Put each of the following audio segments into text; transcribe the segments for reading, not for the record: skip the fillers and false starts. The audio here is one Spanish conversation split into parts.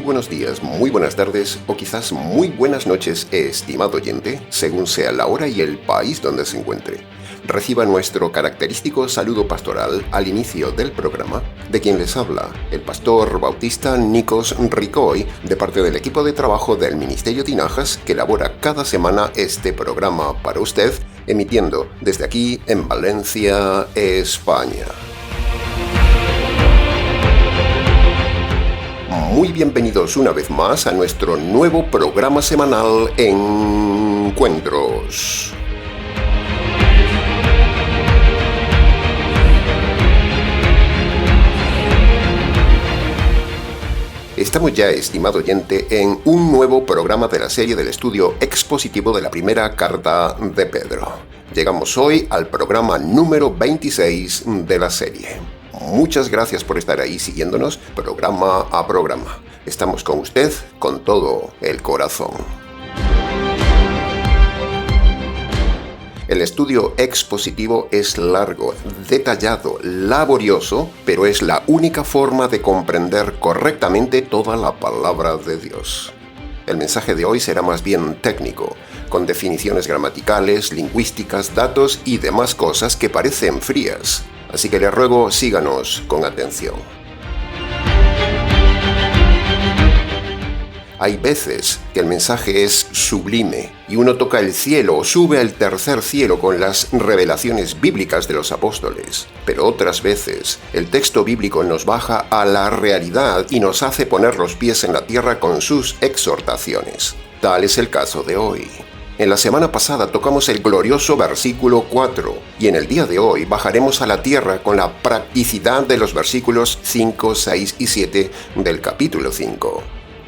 buenos días, muy buenas tardes o quizás muy buenas noches, estimado oyente, según sea la hora y el país donde se encuentre. Reciba nuestro característico saludo pastoral al inicio del programa, de quien les habla, el pastor bautista Nikos Ricoy, de parte del equipo de trabajo del Ministerio Tinajas, que elabora cada semana este programa para usted, emitiendo desde aquí en Valencia, España. Muy bienvenidos una vez más a nuestro nuevo programa semanal Encuentros. Estamos ya, estimado oyente, en un nuevo programa de la serie del estudio expositivo de la primera carta de Pedro. Llegamos hoy al programa número 26 de la serie. Muchas gracias por estar ahí siguiéndonos programa a programa. Estamos con usted con todo el corazón. El estudio expositivo es largo, detallado, laborioso, pero es la única forma de comprender correctamente toda la palabra de Dios. El mensaje de hoy será más bien técnico, con definiciones gramaticales, lingüísticas, datos y demás cosas que parecen frías. Así que le ruego, síganos con atención. Hay veces que el mensaje es sublime y uno toca el cielo o sube al tercer cielo con las revelaciones bíblicas de los apóstoles. Pero otras veces el texto bíblico nos baja a la realidad y nos hace poner los pies en la tierra con sus exhortaciones. Tal es el caso de hoy. En la semana pasada tocamos el glorioso versículo 4 y en el día de hoy bajaremos a la tierra con la practicidad de los versículos 5, 6 y 7 del capítulo 5.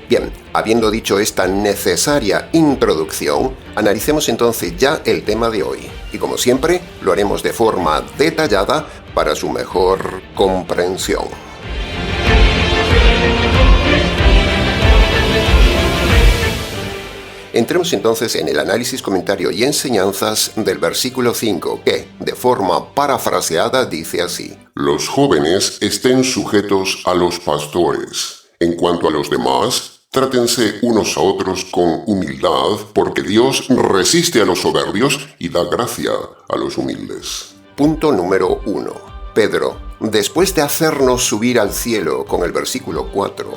Bien, habiendo dicho esta necesaria introducción, analicemos entonces ya el tema de hoy. Y como siempre, lo haremos de forma detallada para su mejor comprensión. Entremos entonces en el análisis, comentario y enseñanzas del versículo 5, que, de forma parafraseada, dice así: Los jóvenes estén sujetos a los pastores. En cuanto a los demás, trátense unos a otros con humildad, porque Dios resiste a los soberbios y da gracia a los humildes. Punto número 1. Pedro, después de hacernos subir al cielo con el versículo 4,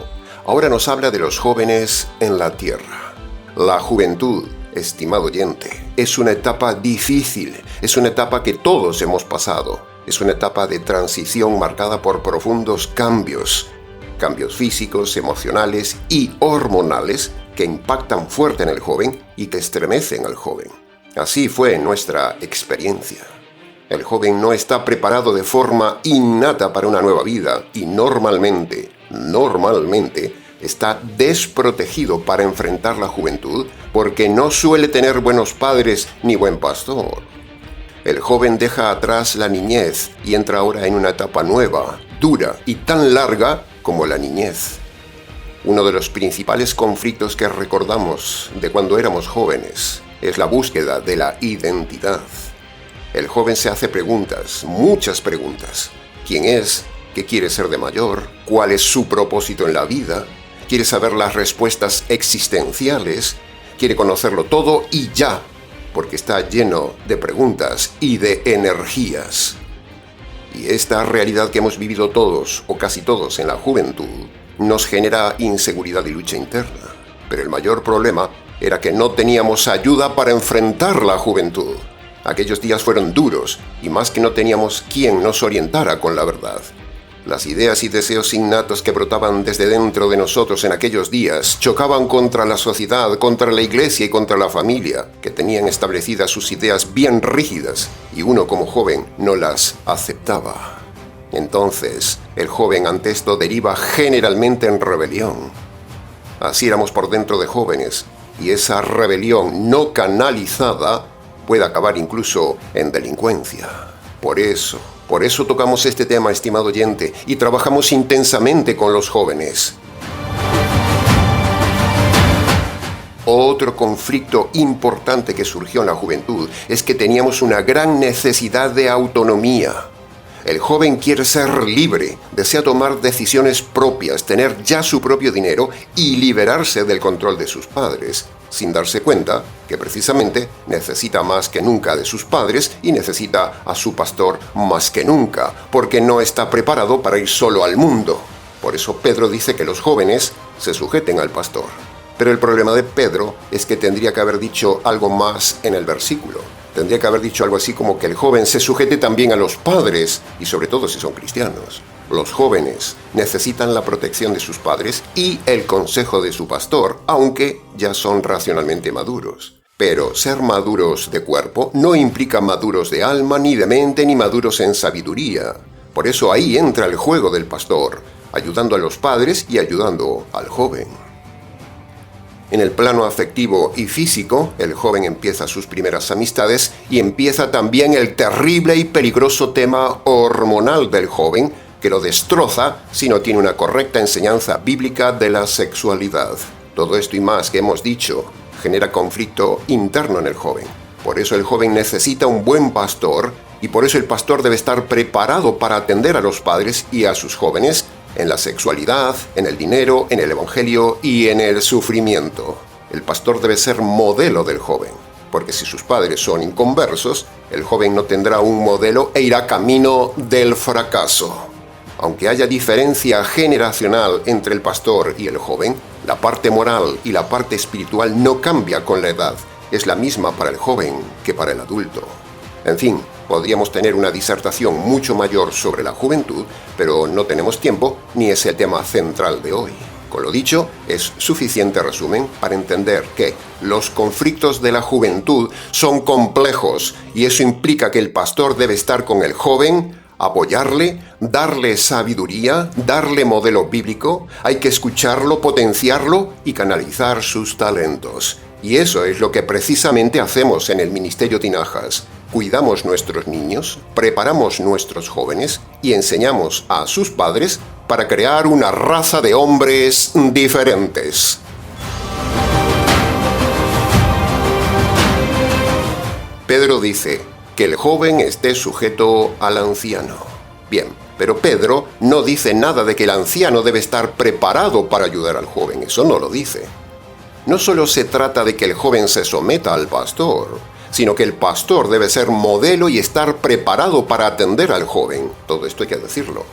ahora nos habla de los jóvenes en la tierra. La juventud, estimado oyente, es una etapa difícil, es una etapa que todos hemos pasado, es una etapa de transición marcada por profundos cambios físicos, emocionales y hormonales que impactan fuerte en el joven y que estremecen al joven. Así fue nuestra experiencia. El joven no está preparado de forma innata para una nueva vida y normalmente, está desprotegido para enfrentar la juventud porque no suele tener buenos padres ni buen pastor. El joven deja atrás la niñez y entra ahora en una etapa nueva, dura y tan larga como la niñez. Uno de los principales conflictos que recordamos de cuando éramos jóvenes es la búsqueda de la identidad. El joven se hace preguntas, muchas preguntas. ¿Quién es? ¿Qué quiere ser de mayor? ¿Cuál es su propósito en la vida? Quiere saber las respuestas existenciales, quiere conocerlo todo y ya, porque está lleno de preguntas y de energías. Y esta realidad que hemos vivido todos, o casi todos, en la juventud, nos genera inseguridad y lucha interna. Pero el mayor problema era que no teníamos ayuda para enfrentar la juventud. Aquellos días fueron duros, y más que no teníamos quien nos orientara con la verdad. Las ideas y deseos innatos que brotaban desde dentro de nosotros en aquellos días chocaban contra la sociedad, contra la iglesia y contra la familia, que tenían establecidas sus ideas bien rígidas, y uno como joven no las aceptaba. Entonces, el joven ante esto deriva generalmente en rebelión. Así éramos por dentro de jóvenes, y esa rebelión no canalizada puede acabar incluso en delincuencia. Por eso tocamos este tema, estimado oyente, y trabajamos intensamente con los jóvenes. Otro conflicto importante que surgió en la juventud es que teníamos una gran necesidad de autonomía. El joven quiere ser libre, desea tomar decisiones propias, tener ya su propio dinero y liberarse del control de sus padres, sin darse cuenta que precisamente necesita más que nunca de sus padres y necesita a su pastor más que nunca, porque no está preparado para ir solo al mundo. Por eso Pedro dice que los jóvenes se sujeten al pastor. Pero el problema de Pedro es que tendría que haber dicho algo más en el versículo. Tendría que haber dicho algo así como que el joven se sujete también a los padres, y sobre todo si son cristianos. Los jóvenes necesitan la protección de sus padres y el consejo de su pastor, aunque ya son racionalmente maduros. Pero ser maduros de cuerpo no implica maduros de alma, ni de mente, ni maduros en sabiduría. Por eso ahí entra el juego del pastor, ayudando a los padres y ayudando al joven. En el plano afectivo y físico, el joven empieza sus primeras amistades y empieza también el terrible y peligroso tema hormonal del joven, que lo destroza si no tiene una correcta enseñanza bíblica de la sexualidad. Todo esto y más que hemos dicho genera conflicto interno en el joven. Por eso el joven necesita un buen pastor y por eso el pastor debe estar preparado para atender a los padres y a sus jóvenes en la sexualidad, en el dinero, en el evangelio y en el sufrimiento. El pastor debe ser modelo del joven, porque si sus padres son inconversos, el joven no tendrá un modelo e irá camino del fracaso. Aunque haya diferencia generacional entre el pastor y el joven, la parte moral y la parte espiritual no cambia con la edad. Es la misma para el joven que para el adulto. En fin, podríamos tener una disertación mucho mayor sobre la juventud, pero no tenemos tiempo ni es el tema central de hoy. Con lo dicho, es suficiente resumen para entender que los conflictos de la juventud son complejos y eso implica que el pastor debe estar con el joven, apoyarle, darle sabiduría, darle modelo bíblico, hay que escucharlo, potenciarlo y canalizar sus talentos. Y eso es lo que precisamente hacemos en el Ministerio Tinajas. Cuidamos nuestros niños, preparamos nuestros jóvenes y enseñamos a sus padres para crear una raza de hombres diferentes. Pedro dice que el joven esté sujeto al anciano. Bien, pero Pedro no dice nada de que el anciano debe estar preparado para ayudar al joven, eso no lo dice. No solo se trata de que el joven se someta al pastor, sino que el pastor debe ser modelo y estar preparado para atender al joven. Todo esto hay que decirlo.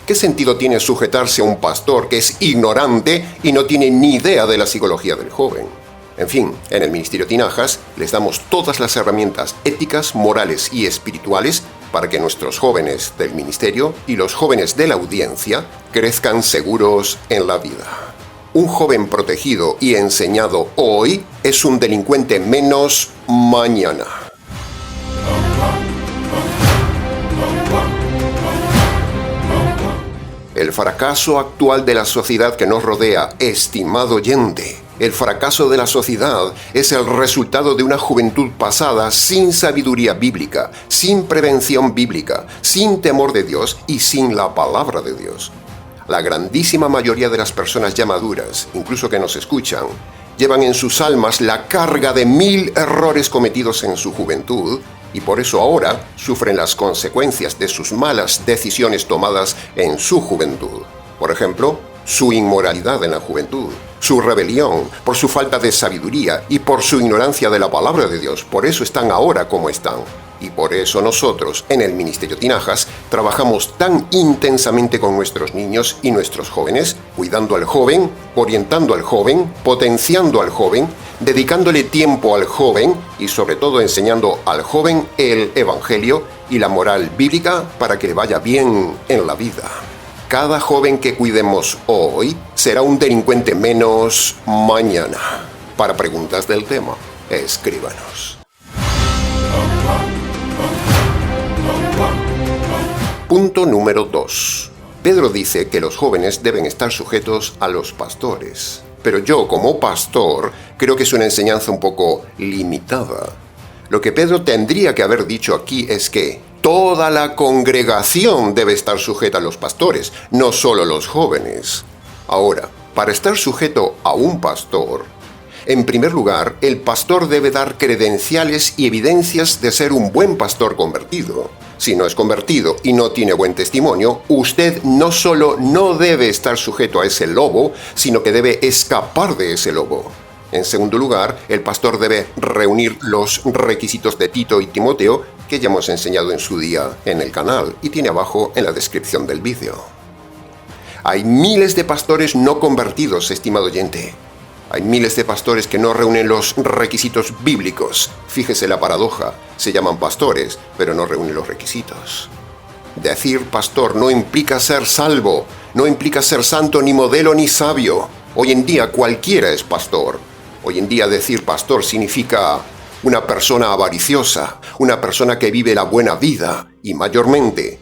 ¿Qué sentido tiene sujetarse a un pastor que es ignorante y no tiene ni idea de la psicología del joven? En fin, en el Ministerio Tinajas les damos todas las herramientas éticas, morales y espirituales para que nuestros jóvenes del ministerio y los jóvenes de la audiencia crezcan seguros en la vida. Un joven protegido y enseñado hoy es un delincuente menos mañana. El fracaso actual de la sociedad que nos rodea, estimado oyente, el fracaso de la sociedad es el resultado de una juventud pasada sin sabiduría bíblica, sin prevención bíblica, sin temor de Dios y sin la palabra de Dios. La grandísima mayoría de las personas ya maduras, incluso que nos escuchan, llevan en sus almas la carga de 1000 errores cometidos en su juventud y por eso ahora sufren las consecuencias de sus malas decisiones tomadas en su juventud. Por ejemplo, su inmoralidad en la juventud, su rebelión, por su falta de sabiduría y por su ignorancia de la palabra de Dios. Por eso están ahora como están. Y por eso nosotros, en el Ministerio Tinajas, trabajamos tan intensamente con nuestros niños y nuestros jóvenes, cuidando al joven, orientando al joven, potenciando al joven, dedicándole tiempo al joven y sobre todo enseñando al joven el Evangelio y la moral bíblica para que le vaya bien en la vida. Cada joven que cuidemos hoy será un delincuente menos mañana. Para preguntas del tema, escríbanos. Punto número 2. Pedro dice que los jóvenes deben estar sujetos a los pastores. Pero yo, como pastor, creo que es una enseñanza un poco limitada. Lo que Pedro tendría que haber dicho aquí es que toda la congregación debe estar sujeta a los pastores, no solo los jóvenes. Ahora, para estar sujeto a un pastor, en primer lugar, el pastor debe dar credenciales y evidencias de ser un buen pastor convertido. Si no es convertido y no tiene buen testimonio, usted no solo no debe estar sujeto a ese lobo, sino que debe escapar de ese lobo. En segundo lugar, el pastor debe reunir los requisitos de Tito y Timoteo que ya hemos enseñado en su día en el canal y tiene abajo en la descripción del vídeo. Hay miles de pastores no convertidos, estimado oyente. Hay miles de pastores que no reúnen los requisitos bíblicos. Fíjese la paradoja. Se llaman pastores, pero no reúnen los requisitos. Decir pastor no implica ser salvo, no implica ser santo, ni modelo, ni sabio. Hoy en día cualquiera es pastor. Hoy en día decir pastor significa una persona avariciosa, una persona que vive la buena vida. Y mayormente,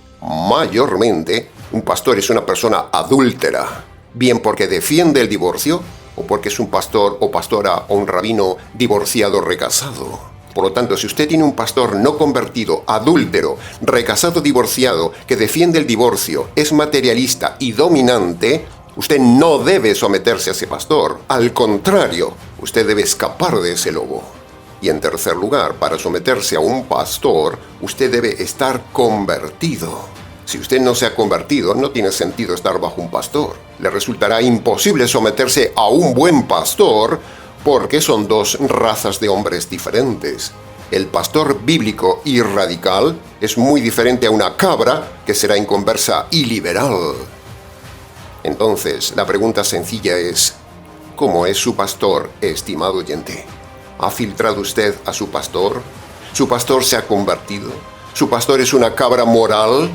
un pastor es una persona adúltera. Bien porque defiende el divorcio, o porque es un pastor o pastora o un rabino divorciado recasado. Por lo tanto, si usted tiene un pastor no convertido, adúltero, recasado, divorciado, que defiende el divorcio, es materialista y dominante, usted no debe someterse a ese pastor. Al contrario, usted debe escapar de ese lobo. Y en tercer lugar, para someterse a un pastor, usted debe estar convertido. Si usted no se ha convertido, no tiene sentido estar bajo un pastor. Le resultará imposible someterse a un buen pastor porque son dos razas de hombres diferentes. El pastor bíblico y radical es muy diferente a una cabra que será inconversa y liberal. Entonces, la pregunta sencilla es, ¿cómo es su pastor, estimado oyente? ¿Ha filtrado usted a su pastor? ¿Su pastor se ha convertido? ¿Su pastor es una cabra moral?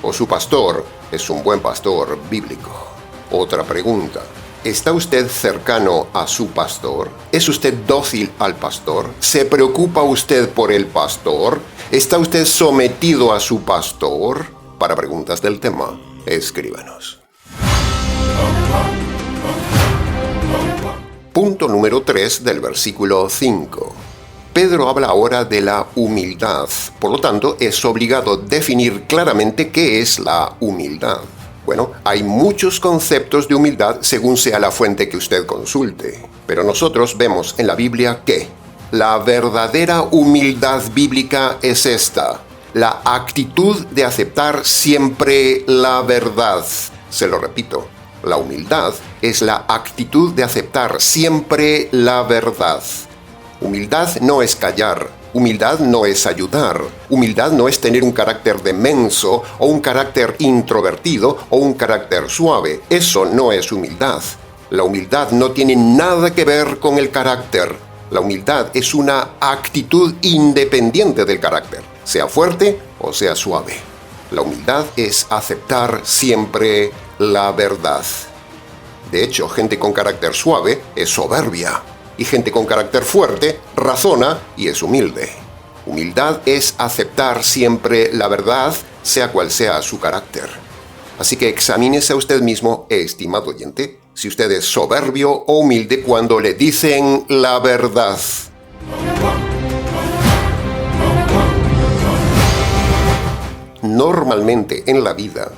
¿O su pastor es un buen pastor bíblico? Otra pregunta. ¿Está usted cercano a su pastor? ¿Es usted dócil al pastor? ¿Se preocupa usted por el pastor? ¿Está usted sometido a su pastor? Para preguntas del tema, escríbanos. Punto número 3 del versículo 5. Pedro habla ahora de la humildad. Por lo tanto, es obligado definir claramente qué es la humildad. Bueno, hay muchos conceptos de humildad según sea la fuente que usted consulte. Pero nosotros vemos en la Biblia que la verdadera humildad bíblica es esta: la actitud de aceptar siempre la verdad. Se lo repito, la humildad es la actitud de aceptar siempre la verdad. Humildad no es callar, humildad no es ayudar, humildad no es tener un carácter de menso o un carácter introvertido o un carácter suave. Eso no es humildad. La humildad no tiene nada que ver con el carácter. La humildad es una actitud independiente del carácter, sea fuerte o sea suave. La humildad es aceptar siempre la verdad. De hecho, gente con carácter suave es soberbia. Y gente con carácter fuerte razona y es humilde. Humildad es aceptar siempre la verdad, sea cual sea su carácter. Así que examínese a usted mismo, estimado oyente, si usted es soberbio o humilde cuando le dicen la verdad. Normalmente en la vida,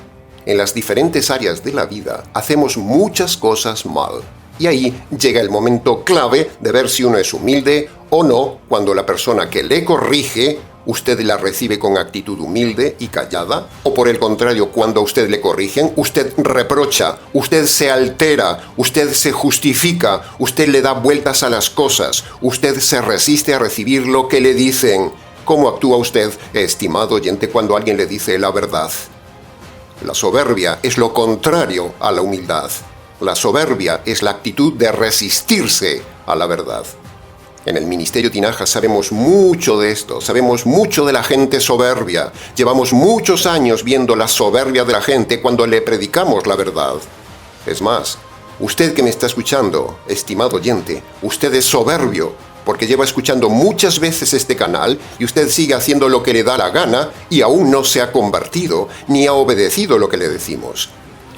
en las diferentes áreas de la vida, hacemos muchas cosas mal. Y ahí llega el momento clave de ver si uno es humilde o no, cuando la persona que le corrige, usted la recibe con actitud humilde y callada, o por el contrario, cuando a usted le corrigen, usted reprocha, usted se altera, usted se justifica, usted le da vueltas a las cosas, usted se resiste a recibir lo que le dicen. ¿Cómo actúa usted, estimado oyente, cuando alguien le dice la verdad? La soberbia es lo contrario a la humildad. La soberbia es la actitud de resistirse a la verdad. En el Ministerio Tinajas sabemos mucho de esto, sabemos mucho de la gente soberbia. Llevamos muchos años viendo la soberbia de la gente cuando le predicamos la verdad. Es más, usted que me está escuchando, estimado oyente, usted es soberbio, porque lleva escuchando muchas veces este canal y usted sigue haciendo lo que le da la gana y aún no se ha convertido ni ha obedecido lo que le decimos.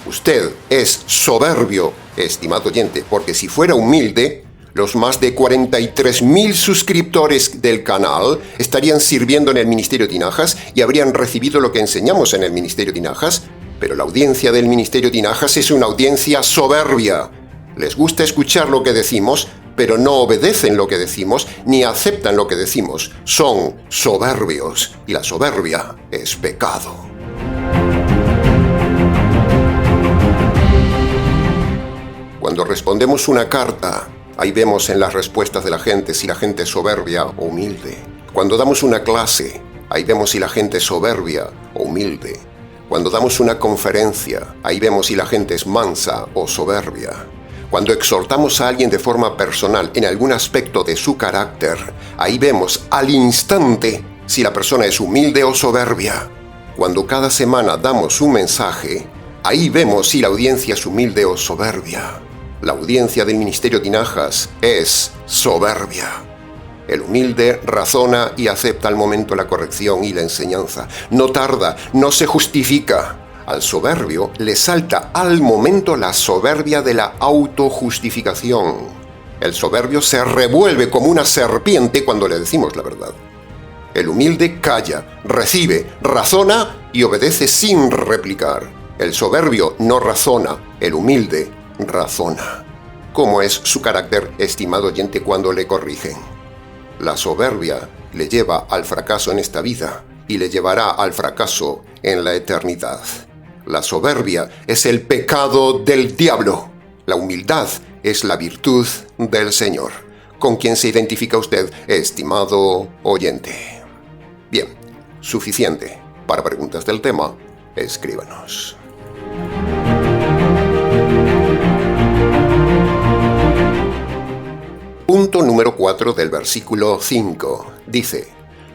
Usted es soberbio, estimado oyente, porque si fuera humilde, los más de 43,000 suscriptores del canal estarían sirviendo en el Ministerio Tinajas y habrían recibido lo que enseñamos en el Ministerio Tinajas, pero la audiencia del Ministerio Tinajas es una audiencia soberbia. Les gusta escuchar lo que decimos, pero no obedecen lo que decimos ni aceptan lo que decimos. Son soberbios y la soberbia es pecado. Cuando respondemos una carta, ahí vemos en las respuestas de la gente si la gente es soberbia o humilde. Cuando damos una clase, ahí vemos si la gente es soberbia o humilde. Cuando damos una conferencia, ahí vemos si la gente es mansa o soberbia. Cuando exhortamos a alguien de forma personal en algún aspecto de su carácter, ahí vemos al instante si la persona es humilde o soberbia. Cuando cada semana damos un mensaje, ahí vemos si la audiencia es humilde o soberbia. La audiencia del Ministerio Tinajas es soberbia. El humilde razona y acepta al momento la corrección y la enseñanza. No tarda, no se justifica. Al soberbio le salta al momento la soberbia de la autojustificación. El soberbio se revuelve como una serpiente cuando le decimos la verdad. El humilde calla, recibe, razona y obedece sin replicar. El soberbio no razona, el humilde razona. ¿Cómo es su carácter, estimado oyente, cuando le corrigen? La soberbia le lleva al fracaso en esta vida y le llevará al fracaso en la eternidad. La soberbia es el pecado del diablo. La humildad es la virtud del Señor. ¿Con quién se identifica usted, estimado oyente? Bien, suficiente. Para preguntas del tema, escríbanos. Punto número 4 del versículo 5. Dice: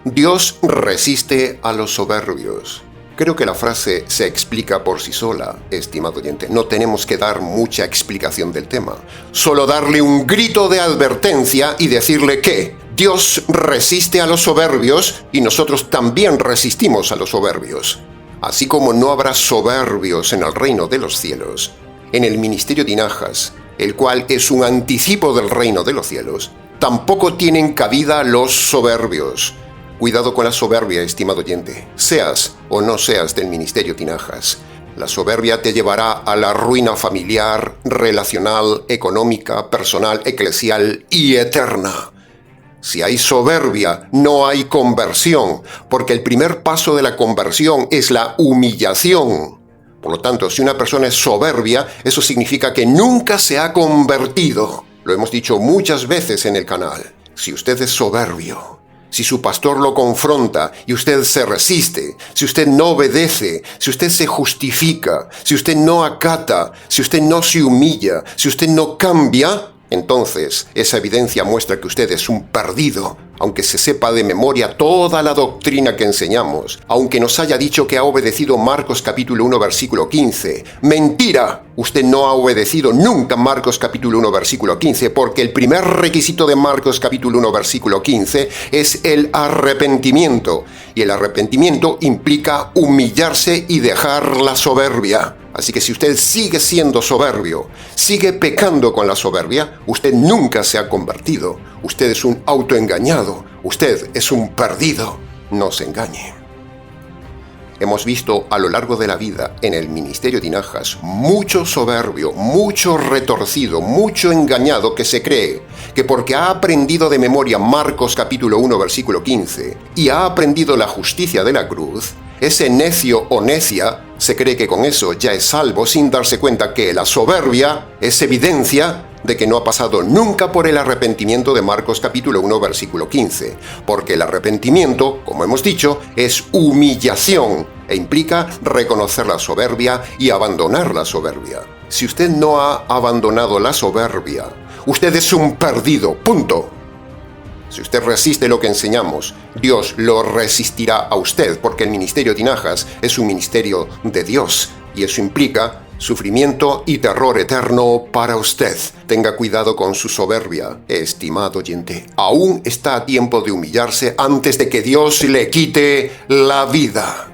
Dios resiste a los soberbios. Creo que la frase se explica por sí sola, estimado oyente. No tenemos que dar mucha explicación del tema. Solo darle un grito de advertencia y decirle que Dios resiste a los soberbios y nosotros también resistimos a los soberbios. Así como no habrá soberbios en el reino de los cielos, en el ministerio Tinajas, el cual es un anticipo del reino de los cielos, tampoco tienen cabida los soberbios. Cuidado con la soberbia, estimado oyente, seas o no seas del ministerio Tinajas. La soberbia te llevará a la ruina familiar, relacional, económica, personal, eclesial y eterna. Si hay soberbia, no hay conversión, porque el primer paso de la conversión es la humillación. Por lo tanto, si una persona es soberbia, eso significa que nunca se ha convertido. Lo hemos dicho muchas veces en el canal. Si usted es soberbio, si su pastor lo confronta y usted se resiste, si usted no obedece, si usted se justifica, si usted no acata, si usted no se humilla, si usted no cambia, entonces esa evidencia muestra que usted es un perdido, aunque se sepa de memoria toda la doctrina que enseñamos, aunque nos haya dicho que ha obedecido Marcos capítulo 1 versículo 15. ¡Mentira! Usted no ha obedecido nunca Marcos capítulo 1 versículo 15, porque el primer requisito de Marcos capítulo 1 versículo 15 es el arrepentimiento, y el arrepentimiento implica humillarse y dejar la soberbia. Así que si usted sigue siendo soberbio, sigue pecando con la soberbia, usted nunca se ha convertido. Usted es un autoengañado. Usted es un perdido. No se engañe. Hemos visto a lo largo de la vida en el ministerio Tinajas mucho soberbio, mucho retorcido, mucho engañado que se cree que porque ha aprendido de memoria Marcos capítulo 1 versículo 15 y ha aprendido la justicia de la cruz, ese necio o necia se cree que con eso ya es salvo sin darse cuenta que la soberbia es evidencia de que no ha pasado nunca por el arrepentimiento de Marcos capítulo 1 versículo 15, porque el arrepentimiento, como hemos dicho, es humillación e implica reconocer la soberbia y abandonar la soberbia. Si usted no ha abandonado la soberbia, usted es un perdido, punto. Si usted resiste lo que enseñamos, Dios lo resistirá a usted, porque el ministerio Tinajas es un ministerio de Dios, y eso implica sufrimiento y terror eterno para usted. Tenga cuidado con su soberbia, estimado oyente. Aún está a tiempo de humillarse antes de que Dios le quite la vida.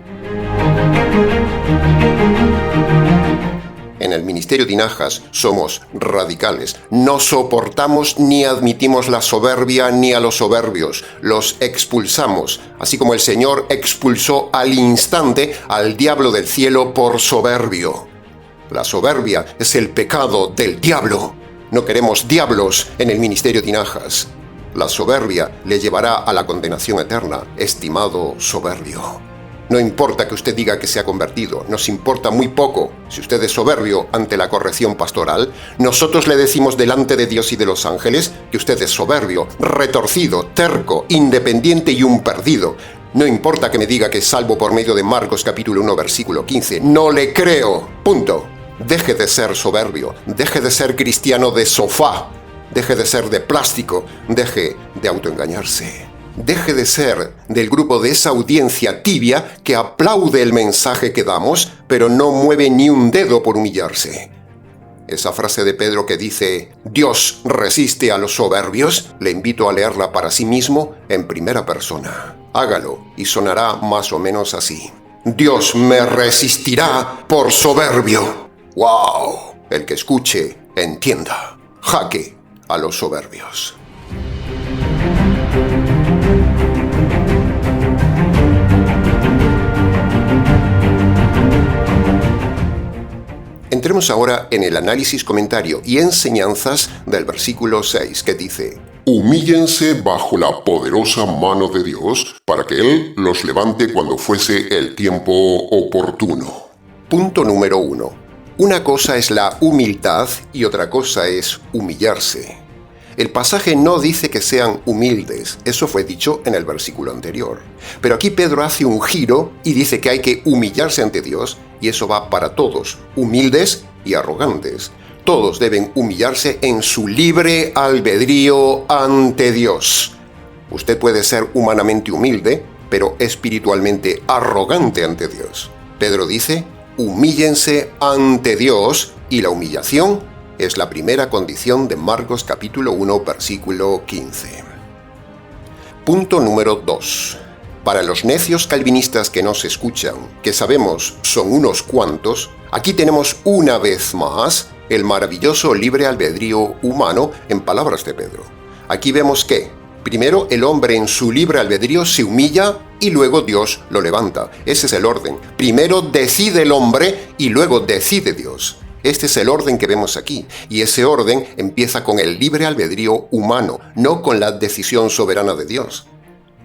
En el ministerio Tinajas somos radicales. No soportamos ni admitimos la soberbia ni a los soberbios. Los expulsamos, así como el Señor expulsó al instante al diablo del cielo por soberbio. La soberbia es el pecado del diablo. No queremos diablos en el ministerio Tinajas. La soberbia le llevará a la condenación eterna, estimado soberbio. No importa que usted diga que se ha convertido, nos importa muy poco. Si usted es soberbio ante la corrección pastoral, nosotros le decimos delante de Dios y de los ángeles que usted es soberbio, retorcido, terco, independiente y un perdido. No importa que me diga que es salvo por medio de Marcos capítulo 1 versículo 15. No le creo. Punto. Deje de ser soberbio, deje de ser cristiano de sofá, deje de ser de plástico, deje de autoengañarse. Deje de ser del grupo de esa audiencia tibia que aplaude el mensaje que damos, pero no mueve ni un dedo por humillarse. Esa frase de Pedro que dice, Dios resiste a los soberbios, le invito a leerla para sí mismo en primera persona. Hágalo y sonará más o menos así. Dios me resistirá por soberbio. ¡Wow! El que escuche, entienda. Jaque a los soberbios. Entremos ahora en el análisis, comentario y enseñanzas del versículo 6, que dice: Humíllense bajo la poderosa mano de Dios, para que Él los levante cuando fuese el tiempo oportuno. Punto número 1. Una cosa es la humildad y otra cosa es humillarse. El pasaje no dice que sean humildes, eso fue dicho en el versículo anterior. Pero aquí Pedro hace un giro y dice que hay que humillarse ante Dios, y eso va para todos, humildes y arrogantes. Todos deben humillarse en su libre albedrío ante Dios. Usted puede ser humanamente humilde, pero espiritualmente arrogante ante Dios. Pedro dice, humíllense ante Dios, y la humillación es la primera condición de Marcos capítulo 1, versículo 15. Punto número 2. Para los necios calvinistas que nos escuchan, que sabemos son unos cuantos, aquí tenemos una vez más el maravilloso libre albedrío humano en palabras de Pedro. Aquí vemos que, primero, el hombre en su libre albedrío se humilla y luego Dios lo levanta. Ese es el orden. Primero decide el hombre y luego decide Dios. Este es el orden que vemos aquí, y ese orden empieza con el libre albedrío humano, no con la decisión soberana de Dios.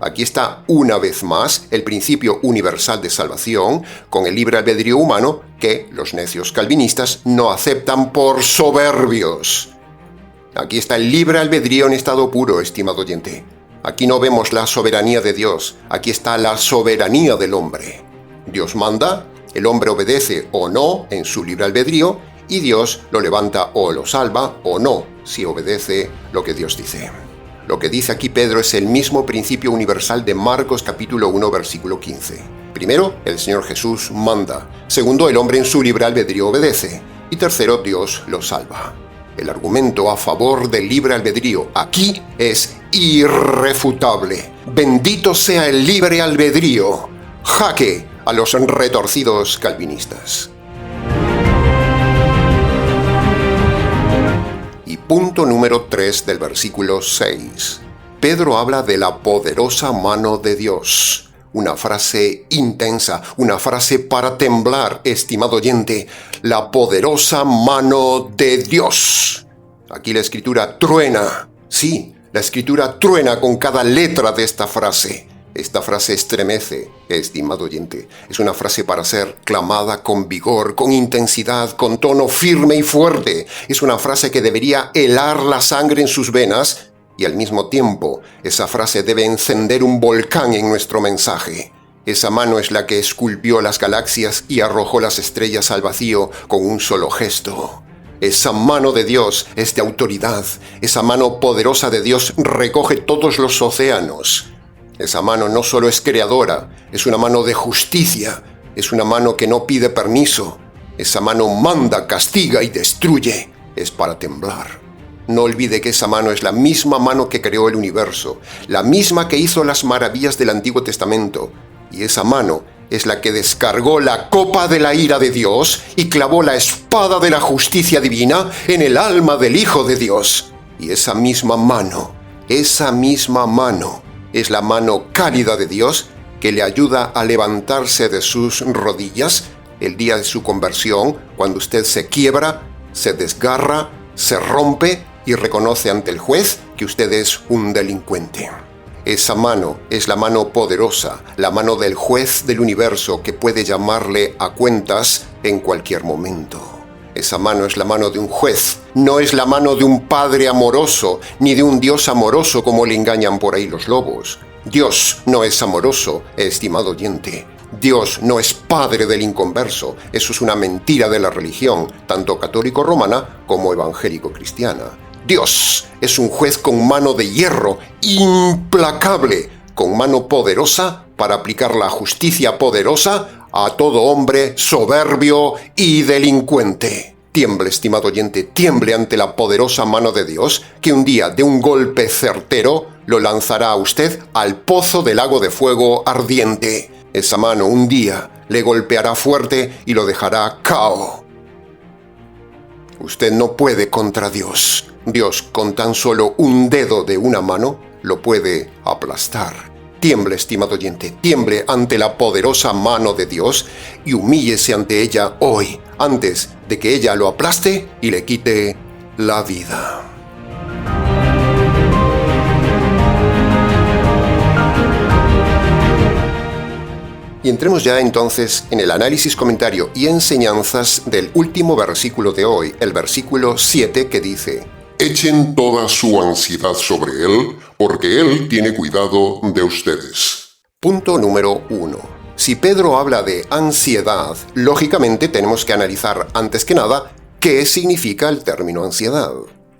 Aquí está una vez más el principio universal de salvación con el libre albedrío humano que los necios calvinistas no aceptan por soberbios. Aquí está el libre albedrío en estado puro, estimado oyente. Aquí no vemos la soberanía de Dios, aquí está la soberanía del hombre. Dios manda, el hombre obedece o no en su libre albedrío, y Dios lo levanta o lo salva o no, si obedece lo que Dios dice. Lo que dice aquí Pedro es el mismo principio universal de Marcos capítulo 1, versículo 15. Primero, el Señor Jesús manda. Segundo, el hombre en su libre albedrío obedece. Y tercero, Dios lo salva. El argumento a favor del libre albedrío aquí es irrefutable. Bendito sea el libre albedrío. Jaque a los retorcidos calvinistas. Y punto número 3 del versículo 6. Pedro habla de la poderosa mano de Dios. Una frase intensa, una frase para temblar, estimado oyente. La poderosa mano de Dios. Aquí la escritura truena. Sí, la escritura truena con cada letra de esta frase. Esta frase estremece, estimado oyente. Es una frase para ser clamada con vigor, con intensidad, con tono firme y fuerte. Es una frase que debería helar la sangre en sus venas y al mismo tiempo esa frase debe encender un volcán en nuestro mensaje. Esa mano es la que esculpió las galaxias y arrojó las estrellas al vacío con un solo gesto. Esa mano de Dios es de autoridad. Esa mano poderosa de Dios recoge todos los océanos. Esa mano no solo es creadora, es una mano de justicia, es una mano que no pide permiso. Esa mano manda, castiga y destruye. Es para temblar. No olvide que esa mano es la misma mano que creó el universo, la misma que hizo las maravillas del Antiguo Testamento. Y esa mano es la que descargó la copa de la ira de Dios y clavó la espada de la justicia divina en el alma del Hijo de Dios. Y esa misma mano es la mano cálida de Dios que le ayuda a levantarse de sus rodillas el día de su conversión, cuando usted se quiebra, se desgarra se rompe y reconoce ante el juez que usted es un delincuente. Esa mano es la mano poderosa, la mano del juez del universo que puede llamarle a cuentas en cualquier momento. Esa mano es la mano de un juez, no es la mano de un padre amoroso, ni de un Dios amoroso como le engañan por ahí los lobos. Dios no es amoroso, estimado oyente. Dios no es padre del inconverso. Eso es una mentira de la religión, tanto católico-romana como evangélico-cristiana. Dios es un juez con mano de hierro, implacable, con mano poderosa para aplicar la justicia poderosa a todo hombre soberbio y delincuente. Tiemble, estimado oyente, tiemble ante la poderosa mano de Dios, que un día, de un golpe certero, lo lanzará a usted al pozo del lago de fuego ardiente. Esa mano un día le golpeará fuerte y lo dejará cao. Usted no puede contra Dios. Dios, con tan solo un dedo de una mano, lo puede aplastar. Tiemble, estimado oyente, tiemble ante la poderosa mano de Dios y humíllese ante ella hoy, antes de que ella lo aplaste y le quite la vida. Y entremos ya entonces en el análisis, comentario y enseñanzas del último versículo de hoy, el versículo 7, que dice: Echen toda su ansiedad sobre Él, porque Él tiene cuidado de ustedes. Punto número 1. Si Pedro habla de ansiedad, lógicamente tenemos que analizar antes que nada qué significa el término ansiedad.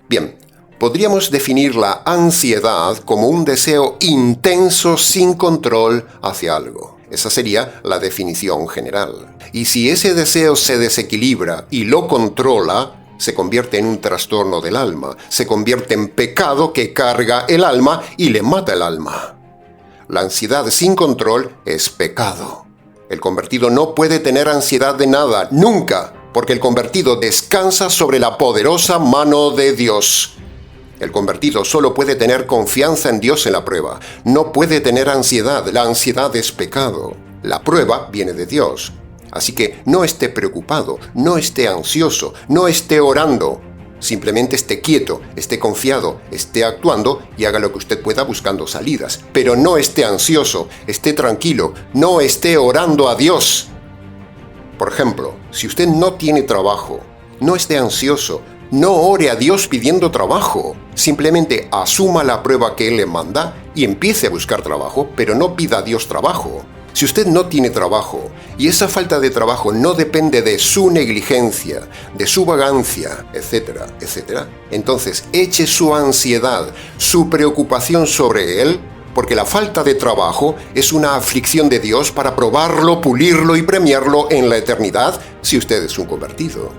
Bien, podríamos definir la ansiedad como un deseo intenso sin control hacia algo. Esa sería la definición general. Y si ese deseo se desequilibra y lo controla, se convierte en un trastorno del alma, se convierte en pecado que carga el alma y le mata el alma. La ansiedad sin control es pecado. El convertido no puede tener ansiedad de nada, nunca, porque el convertido descansa sobre la poderosa mano de Dios. El convertido solo puede tener confianza en Dios en la prueba. No puede tener ansiedad. La ansiedad es pecado. La prueba viene de Dios. Así que no esté preocupado, no esté ansioso, no esté orando. Simplemente esté quieto, esté confiado, esté actuando y haga lo que usted pueda buscando salidas. Pero no esté ansioso, esté tranquilo, no esté orando a Dios. Por ejemplo, si usted no tiene trabajo, no esté ansioso, no ore a Dios pidiendo trabajo. Simplemente asuma la prueba que Él le manda y empiece a buscar trabajo, pero no pida a Dios trabajo. Si usted no tiene trabajo y esa falta de trabajo no depende de su negligencia, de su vagancia, etcétera, etcétera, entonces eche su ansiedad, su preocupación sobre Él, porque la falta de trabajo es una aflicción de Dios para probarlo, pulirlo y premiarlo en la eternidad si usted es un convertido.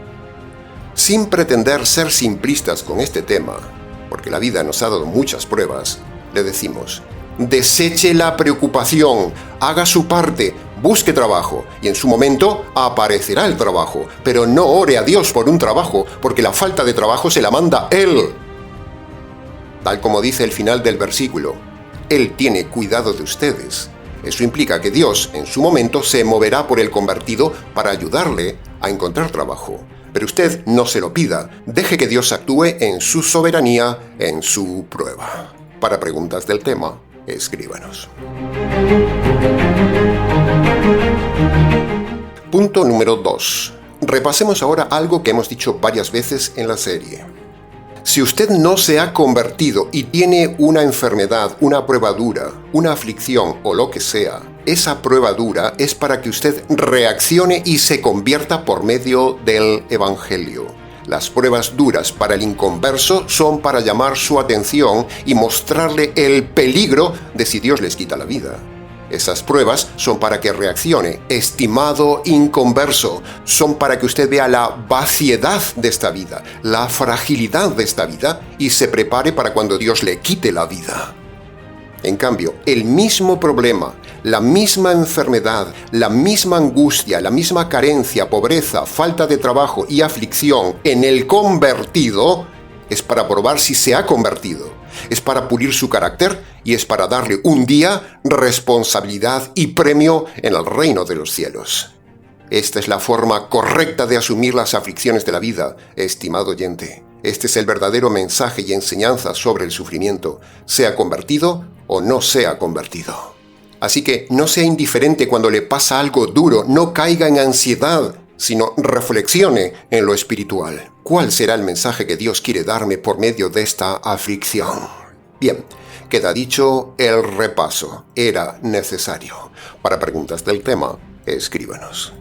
Sin pretender ser simplistas con este tema, porque la vida nos ha dado muchas pruebas, le decimos: deseche la preocupación, haga su parte, busque trabajo y en su momento aparecerá el trabajo, pero no ore a Dios por un trabajo, porque la falta de trabajo se la manda Él. Tal como dice el final del versículo, Él tiene cuidado de ustedes. Eso implica que Dios en su momento se moverá por el convertido para ayudarle a encontrar trabajo. Pero usted no se lo pida, deje que Dios actúe en su soberanía, en su prueba. Para preguntas del tema, escríbanos. Punto número 2. Repasemos ahora algo que hemos dicho varias veces en la serie. Si usted no se ha convertido y tiene una enfermedad, una prueba dura, una aflicción o lo que sea, esa prueba dura es para que usted reaccione y se convierta por medio del Evangelio. Las pruebas duras para el inconverso son para llamar su atención y mostrarle el peligro de si Dios les quita la vida. Esas pruebas son para que reaccione, estimado inconverso. Son para que usted vea la vaciedad de esta vida, la fragilidad de esta vida y se prepare para cuando Dios le quite la vida. En cambio, el mismo problema, la misma enfermedad, la misma angustia, la misma carencia, pobreza, falta de trabajo y aflicción en el convertido es para probar si se ha convertido. Es para pulir su carácter y es para darle un día responsabilidad y premio en el reino de los cielos. Esta es la forma correcta de asumir las aflicciones de la vida, estimado oyente. Este es el verdadero mensaje y enseñanza sobre el sufrimiento, sea convertido o no sea convertido. Así que no sea indiferente cuando le pasa algo duro, no caiga en ansiedad, sino reflexione en lo espiritual. ¿Cuál será el mensaje que Dios quiere darme por medio de esta aflicción? Bien, queda dicho el repaso. Era necesario. Para preguntas del tema, escríbanos.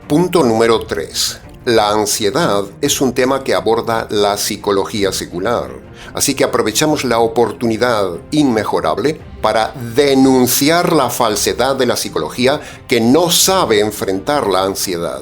Punto número 3. La ansiedad es un tema que aborda la psicología secular, así que aprovechamos la oportunidad inmejorable para denunciar la falsedad de la psicología que no sabe enfrentar la ansiedad.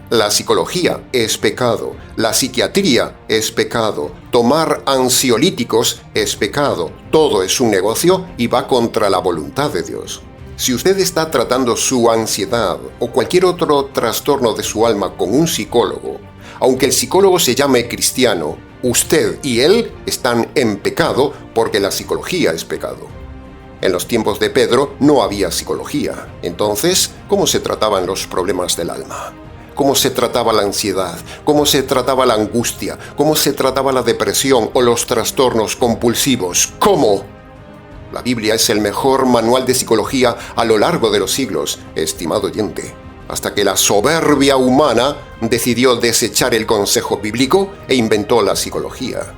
La psicología es pecado, la psiquiatría es pecado, tomar ansiolíticos es pecado, todo es un negocio y va contra la voluntad de Dios. Si usted está tratando su ansiedad o cualquier otro trastorno de su alma con un psicólogo, aunque el psicólogo se llame cristiano, usted y él están en pecado porque la psicología es pecado. En los tiempos de Pedro no había psicología. Entonces, ¿cómo se trataban los problemas del alma? ¿Cómo se trataba la ansiedad? ¿Cómo se trataba la angustia? ¿Cómo se trataba la depresión o los trastornos compulsivos? ¿Cómo? La Biblia es el mejor manual de psicología a lo largo de los siglos, estimado oyente, hasta que la soberbia humana decidió desechar el consejo bíblico e inventó la psicología.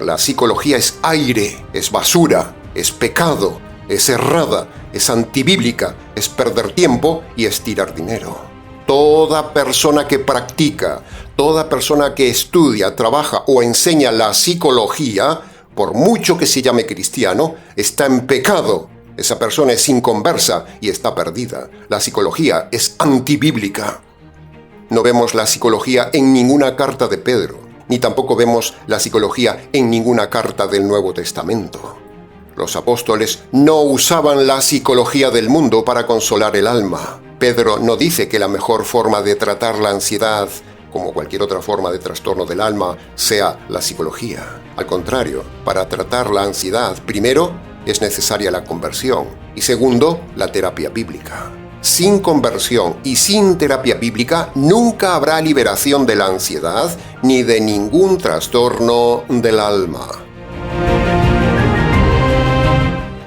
La psicología es aire, es basura, es pecado, es errada, es antibíblica, es perder tiempo y es tirar dinero. Toda persona que practica, toda persona que estudia, trabaja o enseña la psicología, por mucho que se llame cristiano, está en pecado. Esa persona es inconversa y está perdida. La psicología es antibíblica. No vemos la psicología en ninguna carta de Pedro, ni tampoco vemos la psicología en ninguna carta del Nuevo Testamento. Los apóstoles no usaban la psicología del mundo para consolar el alma. Pedro no dice que la mejor forma de tratar la ansiedad, como cualquier otra forma de trastorno del alma, sea la psicología. Al contrario, para tratar la ansiedad, primero, es necesaria la conversión y segundo, la terapia bíblica. Sin conversión y sin terapia bíblica nunca habrá liberación de la ansiedad ni de ningún trastorno del alma.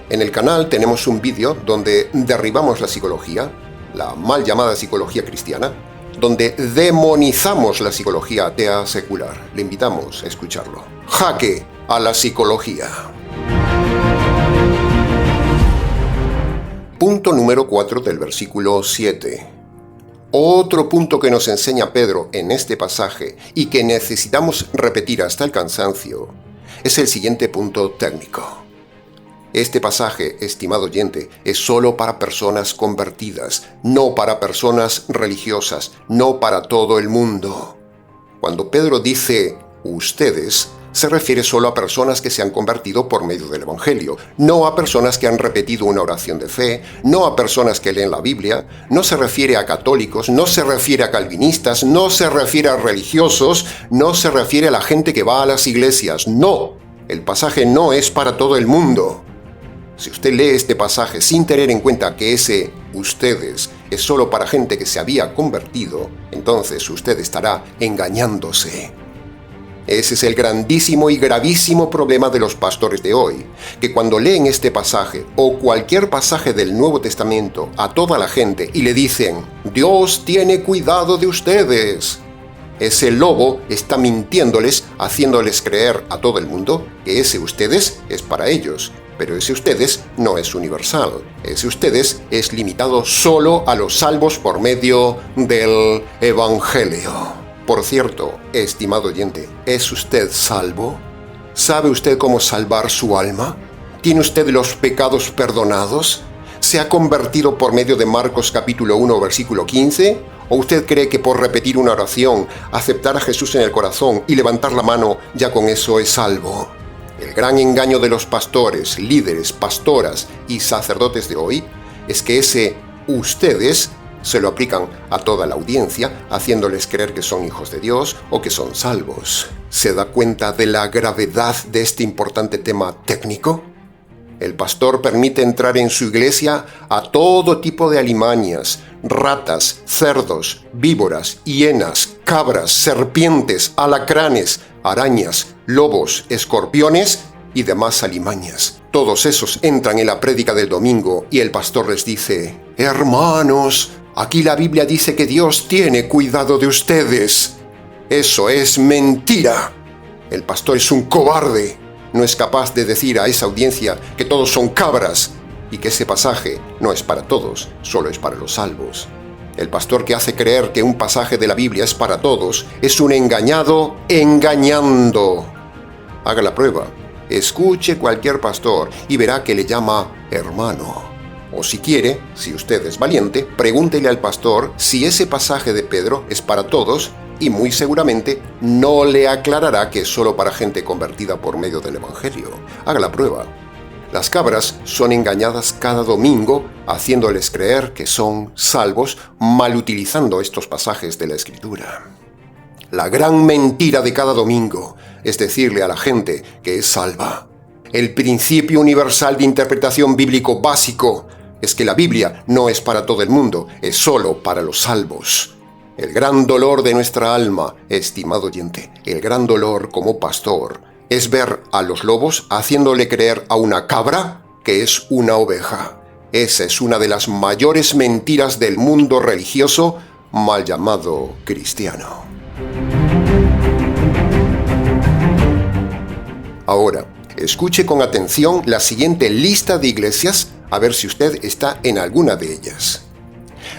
En el canal tenemos un vídeo donde derribamos la psicología, la mal llamada psicología cristiana, donde demonizamos la psicología atea secular. Le invitamos a escucharlo. Jaque a la psicología. Punto número 4 del versículo 7. Otro punto que nos enseña Pedro en este pasaje y que necesitamos repetir hasta el cansancio es el siguiente punto técnico. Este pasaje, estimado oyente, es solo para personas convertidas, no para personas religiosas, no para todo el mundo. Cuando Pedro dice ustedes, se refiere solo a personas que se han convertido por medio del Evangelio, no a personas que han repetido una oración de fe, no a personas que leen la Biblia, no se refiere a católicos, no se refiere a calvinistas, no se refiere a religiosos, no se refiere a la gente que va a las iglesias, no. El pasaje no es para todo el mundo. Si usted lee este pasaje sin tener en cuenta que ese ustedes es solo para gente que se había convertido, entonces usted estará engañándose. Ese es el grandísimo y gravísimo problema de los pastores de hoy, que cuando leen este pasaje o cualquier pasaje del Nuevo Testamento a toda la gente y le dicen, Dios tiene cuidado de ustedes, ese lobo está mintiéndoles, haciéndoles creer a todo el mundo que ese ustedes es para ellos. Pero ese ustedes no es universal. Ese ustedes es limitado solo a los salvos por medio del Evangelio. Por cierto, estimado oyente, ¿es usted salvo? ¿Sabe usted cómo salvar su alma? ¿Tiene usted los pecados perdonados? ¿Se ha convertido por medio de Marcos capítulo 1, versículo 15? ¿O usted cree que por repetir una oración, aceptar a Jesús en el corazón y levantar la mano, ya con eso es salvo? El gran engaño de los pastores, líderes, pastoras y sacerdotes de hoy es que ese ustedes se lo aplican a toda la audiencia, haciéndoles creer que son hijos de Dios o que son salvos. ¿Se da cuenta de la gravedad de este importante tema técnico? El pastor permite entrar en su iglesia a todo tipo de alimañas, ratas, cerdos, víboras, hienas, cabras, serpientes, alacranes, arañas, lobos, escorpiones y demás alimañas. Todos esos entran en la prédica del domingo y el pastor les dice: hermanos, aquí la Biblia dice que Dios tiene cuidado de ustedes. Eso es mentira. El pastor es un cobarde. No es capaz de decir a esa audiencia que todos son cabras y que ese pasaje no es para todos, solo es para los salvos. El pastor que hace creer que un pasaje de la Biblia es para todos es un engañado engañando. Haga la prueba. Escuche cualquier pastor y verá que le llama hermano. O si quiere, si usted es valiente, pregúntele al pastor si ese pasaje de Pedro es para todos y muy seguramente no le aclarará que es solo para gente convertida por medio del Evangelio. Haga la prueba. Las cabras son engañadas cada domingo haciéndoles creer que son salvos mal utilizando estos pasajes de la Escritura. La gran mentira de cada domingo es decirle a la gente que es salva. El principio universal de interpretación bíblico básico es que la Biblia no es para todo el mundo, es solo para los salvos. El gran dolor de nuestra alma, estimado oyente, el gran dolor como pastor, es ver a los lobos haciéndole creer a una cabra que es una oveja. Esa es una de las mayores mentiras del mundo religioso, mal llamado cristiano. Ahora, escuche con atención la siguiente lista de iglesias, a ver si usted está en alguna de ellas.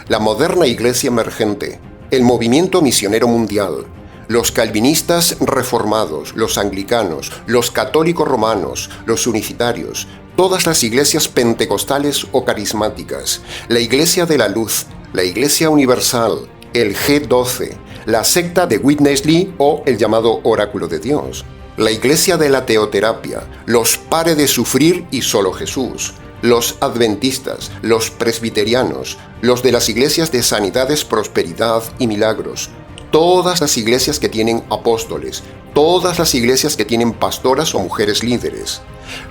La moderna iglesia emergente, el movimiento misionero mundial, los calvinistas reformados, los anglicanos, los católicos romanos, los unitarios, todas las iglesias pentecostales o carismáticas, la Iglesia de la Luz, la Iglesia Universal, el G12, la secta de Witness Lee o el llamado Oráculo de Dios, la Iglesia de la Teoterapia, los Pare de Sufrir y Solo Jesús, los adventistas, los presbiterianos, los de las iglesias de Sanidades, Prosperidad y Milagros, todas las iglesias que tienen apóstoles, todas las iglesias que tienen pastoras o mujeres líderes,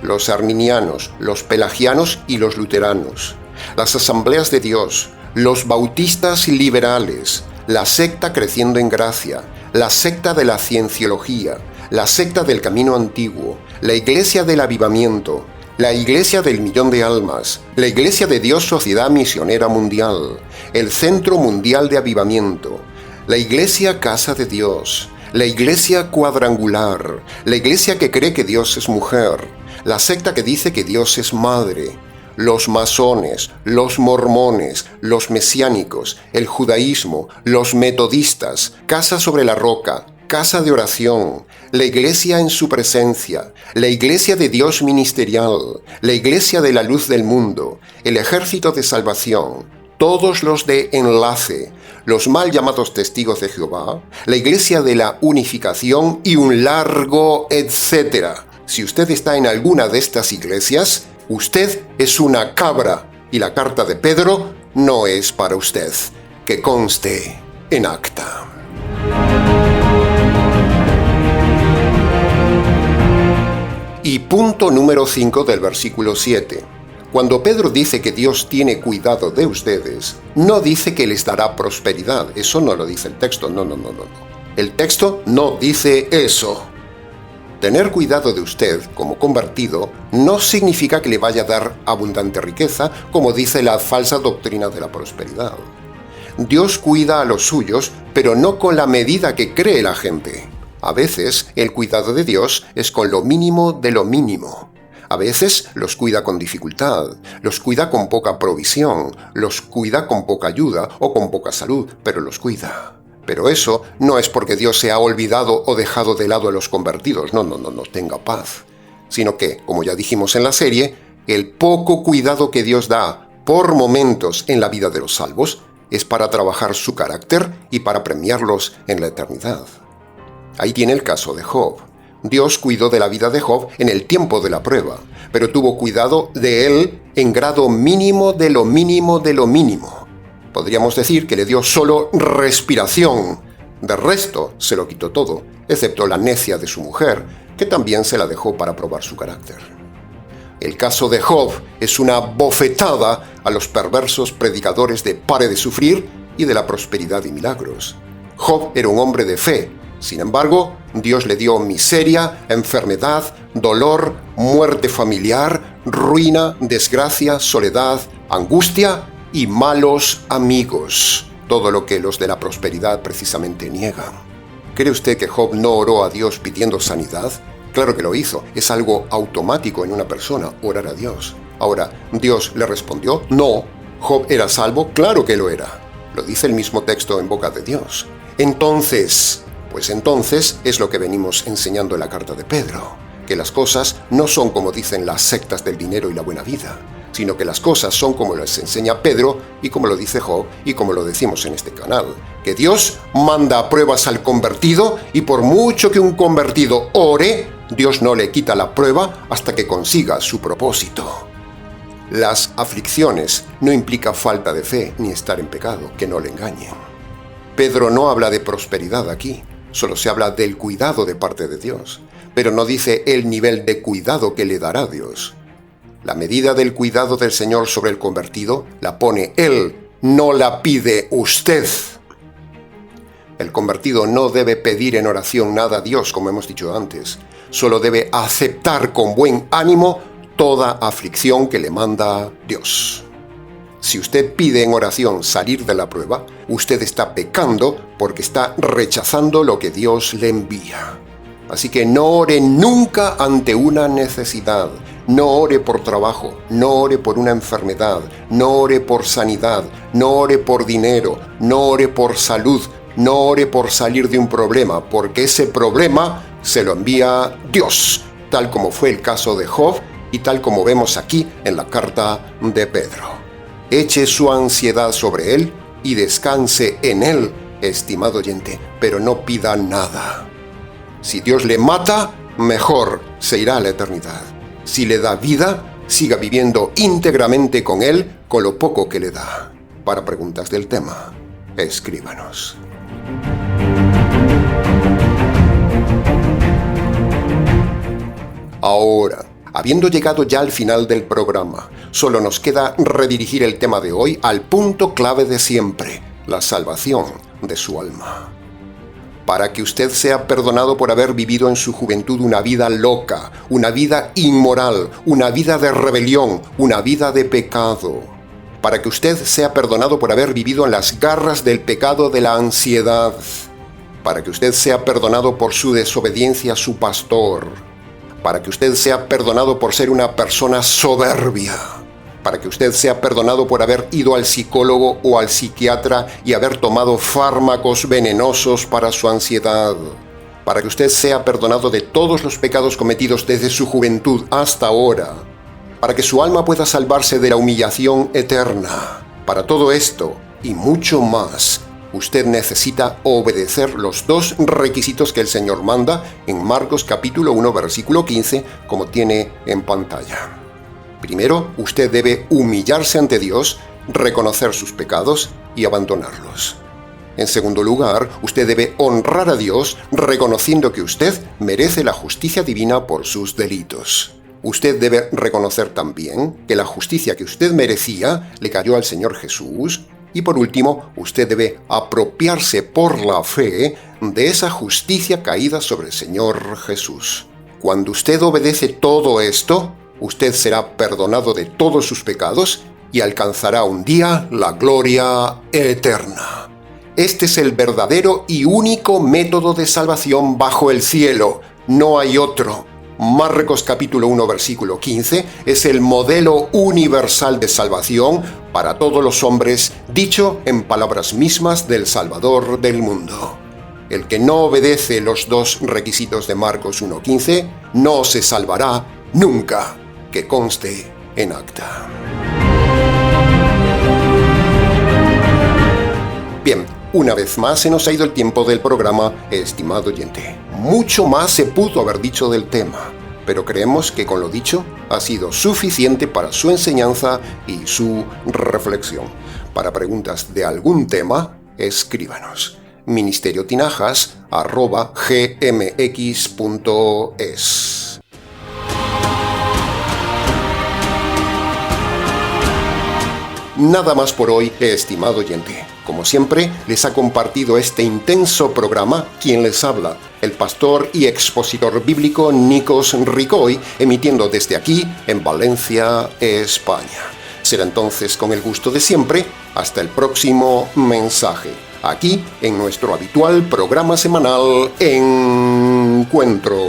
los arminianos, los pelagianos y los luteranos, las asambleas de Dios, los bautistas liberales, la secta Creciendo en Gracia, la secta de la Cienciología, la secta del Camino Antiguo, la Iglesia del Avivamiento, la Iglesia del Millón de Almas, la Iglesia de Dios Sociedad Misionera Mundial, el Centro Mundial de Avivamiento, la Iglesia Casa de Dios, la Iglesia Cuadrangular, la Iglesia que cree que Dios es mujer, la secta que dice que Dios es madre, los masones, los mormones, los mesiánicos, el judaísmo, los metodistas, Casa sobre la Roca, Casa de Oración, la Iglesia en su presencia, la Iglesia de Dios Ministerial, la Iglesia de la Luz del Mundo, el Ejército de Salvación, todos los de Enlace, los mal llamados Testigos de Jehová, la Iglesia de la Unificación y un largo etcétera. Si usted está en alguna de estas iglesias, usted es una cabra y la carta de Pedro no es para usted. Que conste en acta. Y punto número 5 del versículo 7. Cuando Pedro dice que Dios tiene cuidado de ustedes, no dice que les dará prosperidad. Eso no lo dice el texto. No. El texto no dice eso. Tener cuidado de usted como convertido no significa que le vaya a dar abundante riqueza, como dice la falsa doctrina de la prosperidad. Dios cuida a los suyos, pero no con la medida que cree la gente. A veces, el cuidado de Dios es con lo mínimo de lo mínimo. A veces los cuida con dificultad, los cuida con poca provisión, los cuida con poca ayuda o con poca salud, pero los cuida. Pero eso no es porque Dios se ha olvidado o dejado de lado a los convertidos, no, tenga paz. Sino que, como ya dijimos en la serie, el poco cuidado que Dios da por momentos en la vida de los salvos es para trabajar su carácter y para premiarlos en la eternidad. Ahí tiene el caso de Job. Dios cuidó de la vida de Job en el tiempo de la prueba, pero tuvo cuidado de él en grado mínimo de lo mínimo de lo mínimo. Podríamos decir que le dio solo respiración. De resto, se lo quitó todo, excepto la necia de su mujer, que también se la dejó para probar su carácter. El caso de Job es una bofetada a los perversos predicadores de pare de sufrir y de la prosperidad y milagros. Job era un hombre de fe. Sin embargo, Dios le dio miseria, enfermedad, dolor, muerte familiar, ruina, desgracia, soledad, angustia y malos amigos. Todo lo que los de la prosperidad precisamente niegan. ¿Cree usted que Job no oró a Dios pidiendo sanidad? Claro que lo hizo. Es algo automático en una persona, orar a Dios. Ahora, ¿Dios le respondió? No. ¿Job era salvo? Claro que lo era. Lo dice el mismo texto en boca de Dios. Entonces es lo que venimos enseñando en la carta de Pedro, que las cosas no son como dicen las sectas del dinero y la buena vida, sino que las cosas son como les enseña Pedro y como lo dice Job y como lo decimos en este canal, que Dios manda pruebas al convertido y por mucho que un convertido ore, Dios no le quita la prueba hasta que consiga su propósito. Las aflicciones no implican falta de fe ni estar en pecado, que no le engañen. Pedro no habla de prosperidad aquí, solo se habla del cuidado de parte de Dios, pero no dice el nivel de cuidado que le dará Dios. La medida del cuidado del Señor sobre el convertido la pone Él, no la pide usted. El convertido no debe pedir en oración nada a Dios, como hemos dicho antes, solo debe aceptar con buen ánimo toda aflicción que le manda Dios. Si usted pide en oración salir de la prueba, usted está pecando porque está rechazando lo que Dios le envía. Así que no ore nunca ante una necesidad. No ore por trabajo, no ore por una enfermedad, no ore por sanidad, no ore por dinero, no ore por salud, no ore por salir de un problema, porque ese problema se lo envía Dios, tal como fue el caso de Job y tal como vemos aquí en la carta de Pedro. Eche su ansiedad sobre Él y descanse en Él, estimado oyente, pero no pida nada. Si Dios le mata, mejor, se irá a la eternidad. Si le da vida, siga viviendo íntegramente con Él, con lo poco que le da. Para preguntas del tema, escríbanos. Ahora, habiendo llegado ya al final del programa, solo nos queda redirigir el tema de hoy al punto clave de siempre, la salvación de su alma. Para que usted sea perdonado por haber vivido en su juventud una vida loca, una vida inmoral, una vida de rebelión, una vida de pecado. Para que usted sea perdonado por haber vivido en las garras del pecado de la ansiedad. Para que usted sea perdonado por su desobediencia a su pastor. Para que usted sea perdonado por ser una persona soberbia. Para que usted sea perdonado por haber ido al psicólogo o al psiquiatra y haber tomado fármacos venenosos para su ansiedad. Para que usted sea perdonado de todos los pecados cometidos desde su juventud hasta ahora. Para que su alma pueda salvarse de la humillación eterna. Para todo esto y mucho más, usted necesita obedecer los dos requisitos que el Señor manda en Marcos capítulo 1 versículo 15, como tiene en pantalla. Primero, usted debe humillarse ante Dios, reconocer sus pecados y abandonarlos. En segundo lugar, usted debe honrar a Dios reconociendo que usted merece la justicia divina por sus delitos. Usted debe reconocer también que la justicia que usted merecía le cayó al Señor Jesús. Y por último, usted debe apropiarse por la fe de esa justicia caída sobre el Señor Jesús. Cuando usted obedece todo esto, usted será perdonado de todos sus pecados y alcanzará un día la gloria eterna. Este es el verdadero y único método de salvación bajo el cielo. No hay otro. Marcos capítulo 1 versículo 15 es el modelo universal de salvación para todos los hombres, dicho en palabras mismas del Salvador del mundo. El que no obedece los dos requisitos de Marcos 1:15 no se salvará nunca, que conste en acta. Bien, una vez más se nos ha ido el tiempo del programa, estimado oyente. Mucho más se pudo haber dicho del tema, pero creemos que con lo dicho ha sido suficiente para su enseñanza y su reflexión. Para preguntas de algún tema, escríbanos. ministeriotinajas@gmx.es. Nada más por hoy, estimado oyente. Como siempre, les ha compartido este intenso programa quien les habla, el pastor y expositor bíblico Nikos Ricoy, emitiendo desde aquí, en Valencia, España. Será entonces con el gusto de siempre, hasta el próximo mensaje, aquí en nuestro habitual programa semanal Encuentro.